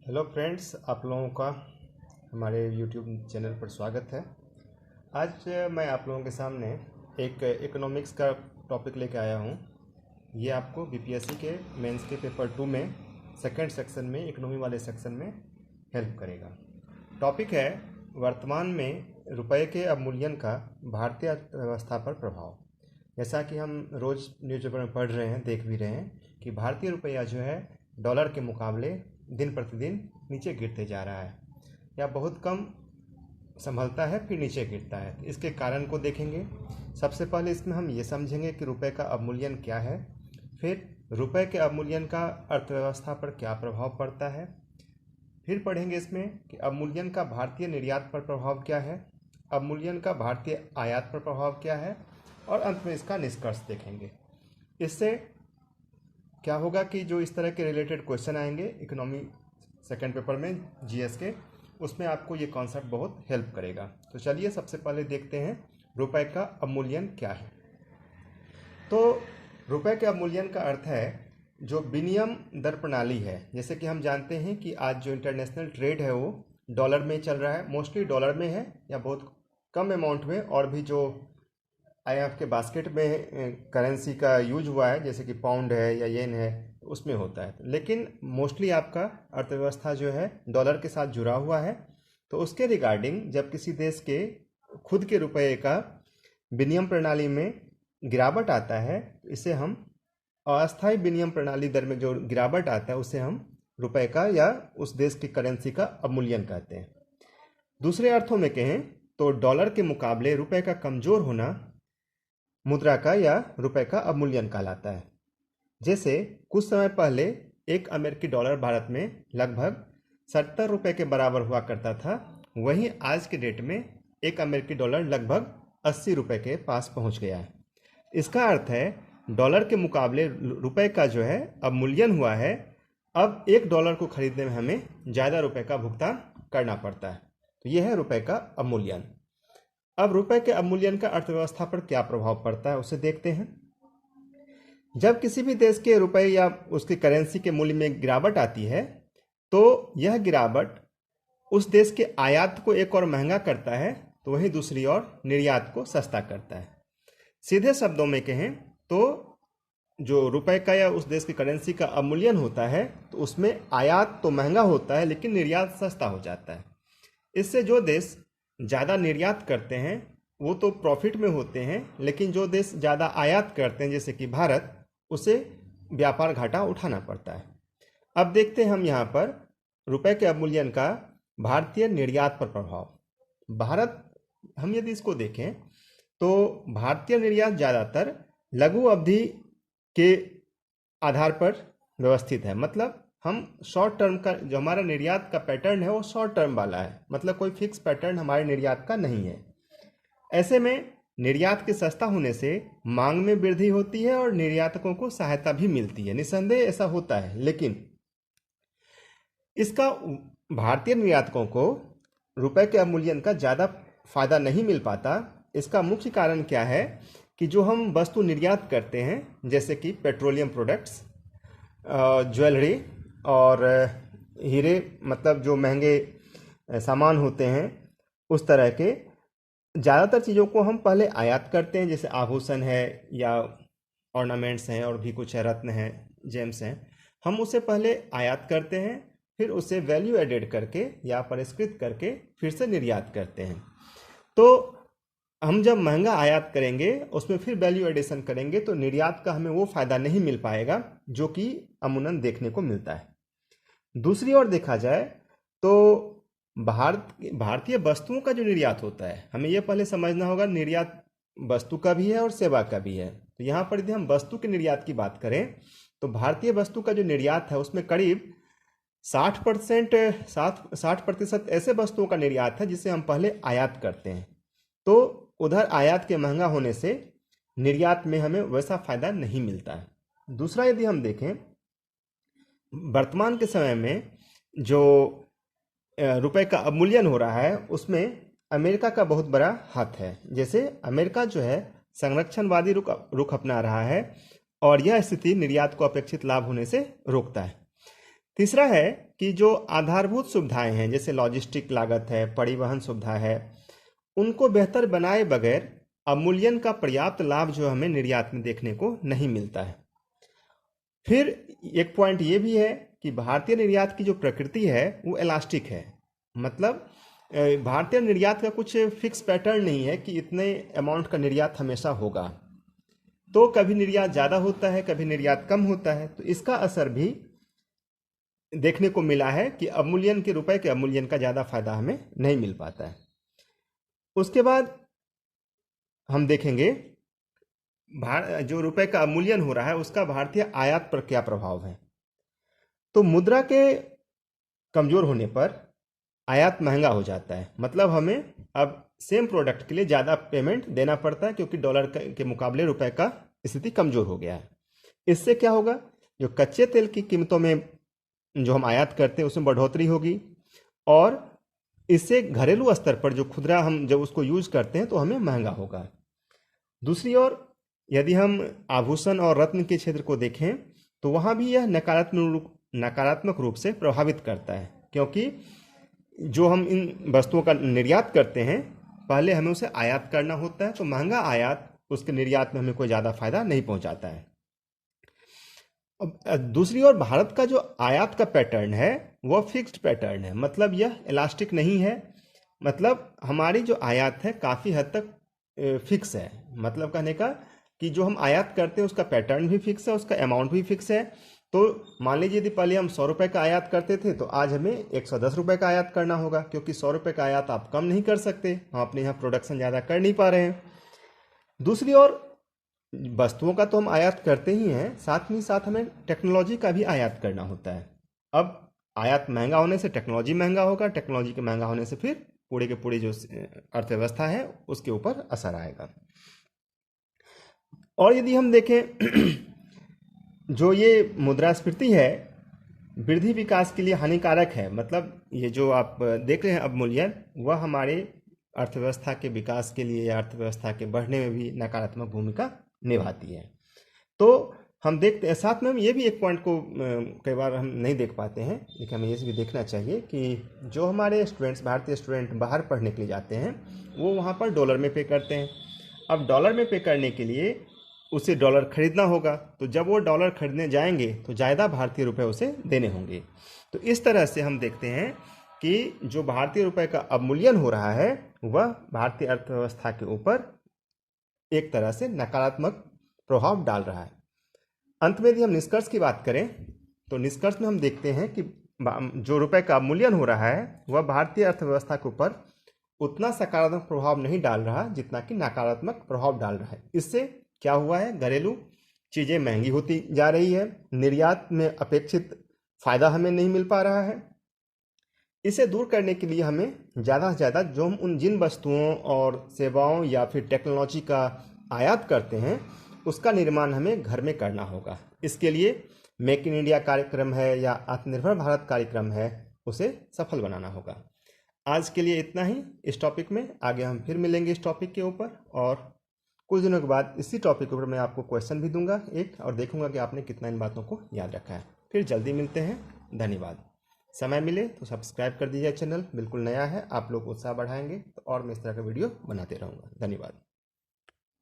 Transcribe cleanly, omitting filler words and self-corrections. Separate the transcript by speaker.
Speaker 1: Hello friends, आप लोगों का हमारे यूट्यूब चैनल पर स्वागत है। आज मैं आप लोगों के सामने एक इकोनॉमिक्स का टॉपिक लेके आया हूँ। ये आपको बीपीएससी के मेंस के पेपर 2 में सेकंड सेक्शन में इकोनॉमी वाले सेक्शन में हेल्प करेगा। टॉपिक है वर्तमान में रुपए के अवमूल्यन का भारतीय अर्थव्यवस्था पर प्रभाव। जैसा कि हम रोज़ न्यूज़पेपर में पढ़ रहे हैं, देख भी रहे हैं कि भारतीय रुपया जो है डॉलर के मुकाबले दिन प्रतिदिन नीचे गिरते जा रहा है या बहुत कम संभलता है फिर नीचे गिरता है। तो इसके कारण को देखेंगे। सबसे पहले इसमें हम ये समझेंगे कि रुपए का अवमूल्यन क्या है, फिर रुपए के अवमूल्यन का अर्थव्यवस्था पर क्या प्रभाव पड़ता है, फिर पढ़ेंगे इसमें कि अवमूल्यन का भारतीय निर्यात पर प्रभाव क्या है, अवमूल्यन का भारतीय आयात पर प्रभाव क्या है, और अंत में इसका निष्कर्ष देखेंगे। इससे क्या होगा कि जो इस तरह के रिलेटेड क्वेश्चन आएंगे इकोनॉमी सेकंड पेपर में जीएस के, उसमें आपको ये कॉन्सेप्ट बहुत हेल्प करेगा। तो चलिए सबसे पहले देखते हैं रुपए का अवमूल्यन क्या है। तो रुपए के अवमूल्यन का अर्थ है जो विनिमय दर प्रणाली है। जैसे कि हम जानते हैं कि आज जो इंटरनेशनल ट्रेड है वो डॉलर में चल रहा है, मोस्टली डॉलर में है या बहुत कम अमाउंट में, और भी जो आईएमएफ के बास्केट में करेंसी का यूज हुआ है जैसे कि पाउंड है या येन है उसमें होता है। लेकिन मोस्टली आपका अर्थव्यवस्था जो है डॉलर के साथ जुड़ा हुआ है। तो उसके रिगार्डिंग जब किसी देश के खुद के रुपये का विनिमय प्रणाली में गिरावट आता है, इसे हम अस्थायी विनिमय प्रणाली दर में जो गिरावट आता है उसे हम रुपए का या उस देश की करेंसी का अवमूल्यन कहते हैं। दूसरे अर्थों में कहें तो डॉलर के मुकाबले रुपए का कमजोर होना मुद्रा का या रुपए का अवमूल्यन कहलाता है। जैसे कुछ समय पहले एक अमेरिकी डॉलर भारत में लगभग 70 रुपये के बराबर हुआ करता था, वहीं आज के डेट में एक अमेरिकी डॉलर लगभग 80 रुपये के पास पहुंच गया है। इसका अर्थ है डॉलर के मुकाबले रुपए का जो है अवमूल्यन हुआ है। अब एक डॉलर को खरीदने में हमें ज़्यादा रुपए का भुगतान करना पड़ता है। तो यह है रुपए का अवमूल्यन। अब रुपए के अवमूल्यन का अर्थव्यवस्था पर क्या प्रभाव पड़ता है उसे देखते हैं। जब किसी भी देश के रुपए या उसकी करेंसी के मूल्य में गिरावट आती है तो यह गिरावट उस देश के आयात को एक और महंगा करता है, तो वहीं दूसरी ओर निर्यात को सस्ता करता है। सीधे शब्दों में कहें तो जो रुपए का या उस देश की करेंसी का अवमूल्यन होता है तो उसमें आयात तो महंगा होता है लेकिन निर्यात सस्ता हो जाता है। इससे जो देश ज़्यादा निर्यात करते हैं वो तो प्रॉफिट में होते हैं, लेकिन जो देश ज़्यादा आयात करते हैं जैसे कि भारत, उसे व्यापार घाटा उठाना पड़ता है। अब देखते हैं हम यहाँ पर रुपए के अवमूल्यन का भारतीय निर्यात पर प्रभाव। भारत, हम यदि इसको देखें तो भारतीय निर्यात ज़्यादातर लघु अवधि के आधार पर व्यवस्थित है। मतलब हम शॉर्ट टर्म का जो हमारा निर्यात का पैटर्न है वो शॉर्ट टर्म वाला है, मतलब कोई फिक्स पैटर्न हमारे निर्यात का नहीं है। ऐसे में निर्यात के सस्ता होने से मांग में वृद्धि होती है और निर्यातकों को सहायता भी मिलती है। निस्संदेह ऐसा होता है, लेकिन इसका भारतीय निर्यातकों को रुपए के अवमूल्यन का ज़्यादा फायदा नहीं मिल पाता। इसका मुख्य कारण क्या है कि जो हम वस्तु निर्यात करते हैं जैसे कि पेट्रोलियम प्रोडक्ट्स, ज्वेलरी और हीरे, मतलब जो महंगे सामान होते हैं, उस तरह के ज़्यादातर चीज़ों को हम पहले आयात करते हैं। जैसे आभूषण है या ऑर्नामेंट्स हैं और भी कुछ है, रत्न हैं, जेम्स हैं, हम उसे पहले आयात करते हैं, फिर उसे वैल्यू एडेड करके या परिष्कृत करके फिर से निर्यात करते हैं। तो हम जब महंगा आयात करेंगे उसमें फिर वैल्यू एडिशन करेंगे तो निर्यात का हमें वो फायदा नहीं मिल पाएगा जो कि अमूमन देखने को मिलता है। दूसरी ओर देखा जाए तो भारतीय वस्तुओं का जो निर्यात होता है, हमें यह पहले समझना होगा निर्यात वस्तु का भी है और सेवा का भी है। तो यहाँ पर यदि हम वस्तु के निर्यात की बात करें तो भारतीय वस्तु का जो निर्यात है उसमें करीब 60% ऐसे वस्तुओं का निर्यात है जिसे हम पहले आयात करते हैं। तो उधर आयात के महंगा होने से निर्यात में हमें वैसा फायदा नहीं मिलता है। दूसरा, यदि हम देखें वर्तमान के समय में जो रुपए का अवमूल्यन हो रहा है उसमें अमेरिका का बहुत बड़ा हाथ है। जैसे अमेरिका जो है संरक्षणवादी रुख अपना रहा है और यह स्थिति निर्यात को अपेक्षित लाभ होने से रोकता है। तीसरा है कि जो आधारभूत सुविधाएं हैं जैसे लॉजिस्टिक लागत है, परिवहन सुविधा है, उनको बेहतर बनाए बगैर अवमूल्यन का पर्याप्त लाभ जो हमें निर्यात में देखने को नहीं मिलता है। फिर एक पॉइंट ये भी है कि भारतीय निर्यात की जो प्रकृति है वो इलास्टिक है। मतलब भारतीय निर्यात का कुछ फिक्स पैटर्न नहीं है कि इतने अमाउंट का निर्यात हमेशा होगा। तो कभी निर्यात ज़्यादा होता है, कभी निर्यात कम होता है। तो इसका असर भी देखने को मिला है कि अवमूल्यन के रुपए के अवमूल्यन का ज़्यादा फायदा हमें नहीं मिल पाता है। उसके बाद हम देखेंगे जो रुपए का अवमूल्यन हो रहा है उसका भारतीय आयात पर क्या प्रभाव है। तो मुद्रा के कमजोर होने पर आयात महंगा हो जाता है। मतलब हमें अब सेम प्रोडक्ट के लिए ज़्यादा पेमेंट देना पड़ता है क्योंकि डॉलर के मुकाबले रुपए का स्थिति कमजोर हो गया है। इससे क्या होगा, जो कच्चे तेल की कीमतों में जो हम आयात करते हैं उसमें बढ़ोतरी होगी और इससे घरेलू स्तर पर जो खुदरा हम जब उसको यूज करते हैं तो हमें महंगा होगा। दूसरी ओर यदि हम आभूषण और रत्न के क्षेत्र को देखें तो वहाँ भी यह नकारात्मक रूप से प्रभावित करता है, क्योंकि जो हम इन वस्तुओं का निर्यात करते हैं पहले हमें उसे आयात करना होता है, तो महंगा आयात उसके निर्यात में हमें कोई ज़्यादा फायदा नहीं पहुंचाता है। अब दूसरी ओर भारत का जो आयात का पैटर्न है वह फिक्स्ड पैटर्न है। मतलब यह इलास्टिक नहीं है। मतलब हमारी जो आयात है काफ़ी हद तक फिक्स है। मतलब कहने का कि जो हम आयात करते हैं उसका पैटर्न भी फिक्स है, उसका अमाउंट भी फिक्स है। तो मान लीजिए यदि पहले हम 100 रुपये का आयात करते थे तो आज हमें 110 रुपये का आयात करना होगा, क्योंकि 100 रुपये का आयात आप कम नहीं कर सकते, हम अपने यहाँ प्रोडक्शन ज़्यादा कर नहीं पा रहे हैं। दूसरी ओर वस्तुओं का तो हम आयात करते ही हैं, साथ ही साथ हमें टेक्नोलॉजी का भी आयात करना होता है। अब आयात महंगा होने से टेक्नोलॉजी महंगा होगा, टेक्नोलॉजी के महंगा होने से फिर पूरे के पूरे जो अर्थव्यवस्था है उसके ऊपर असर आएगा। और यदि हम देखें जो ये मुद्रास्फीति है वृद्धि विकास के लिए हानिकारक है। मतलब ये जो आप देख रहे हैं अवमूल्यन, वह हमारे अर्थव्यवस्था के विकास के लिए या अर्थव्यवस्था के बढ़ने में भी नकारात्मक भूमिका निभाती है। तो हम देखते हैं, साथ में हम ये भी एक पॉइंट को कई बार हम नहीं देख पाते हैं, लेकिन हमें ये भी देखना चाहिए कि जो हमारे स्टूडेंट्स, भारतीय स्टूडेंट बाहर पढ़ने के लिए जाते हैं वो वहाँ पर डॉलर में पे करते हैं। अब डॉलर में पे करने के लिए उसे डॉलर खरीदना होगा, तो जब वो डॉलर खरीदने जाएंगे तो ज़्यादा भारतीय रुपए उसे देने होंगे। तो इस तरह से हम देखते हैं कि जो भारतीय रुपए का अवमूल्यन हो रहा है वह भारतीय अर्थव्यवस्था के ऊपर एक तरह से नकारात्मक प्रभाव डाल रहा है। अंत में यदि हम निष्कर्ष की बात करें तो निष्कर्ष में हम देखते हैं कि जो रुपए का अवमूल्यन हो रहा है वह भारतीय अर्थव्यवस्था के ऊपर उतना सकारात्मक प्रभाव नहीं डाल रहा जितना कि नकारात्मक प्रभाव डाल रहा है। इससे क्या हुआ है, घरेलू चीज़ें महंगी होती जा रही है, निर्यात में अपेक्षित फायदा हमें नहीं मिल पा रहा है। इसे दूर करने के लिए हमें ज़्यादा से ज़्यादा जो हम जिन वस्तुओं और सेवाओं या फिर टेक्नोलॉजी का आयात करते हैं उसका निर्माण हमें घर में करना होगा। इसके लिए मेक इन इंडिया कार्यक्रम है या आत्मनिर्भर भारत कार्यक्रम है, उसे सफल बनाना होगा। आज के लिए इतना ही इस टॉपिक में। आगे हम फिर मिलेंगे इस टॉपिक के ऊपर और कुछ दिनों के बाद इसी टॉपिक के ऊपर मैं आपको क्वेश्चन भी दूंगा एक, और देखूंगा कि आपने कितना इन बातों को याद रखा है। फिर जल्दी मिलते हैं। धन्यवाद। समय मिले तो सब्सक्राइब कर दीजिए, चैनल बिल्कुल नया है, आप लोग उत्साह बढ़ाएंगे तो और मैं इस तरह का वीडियो बनाते रहूँगा। धन्यवाद।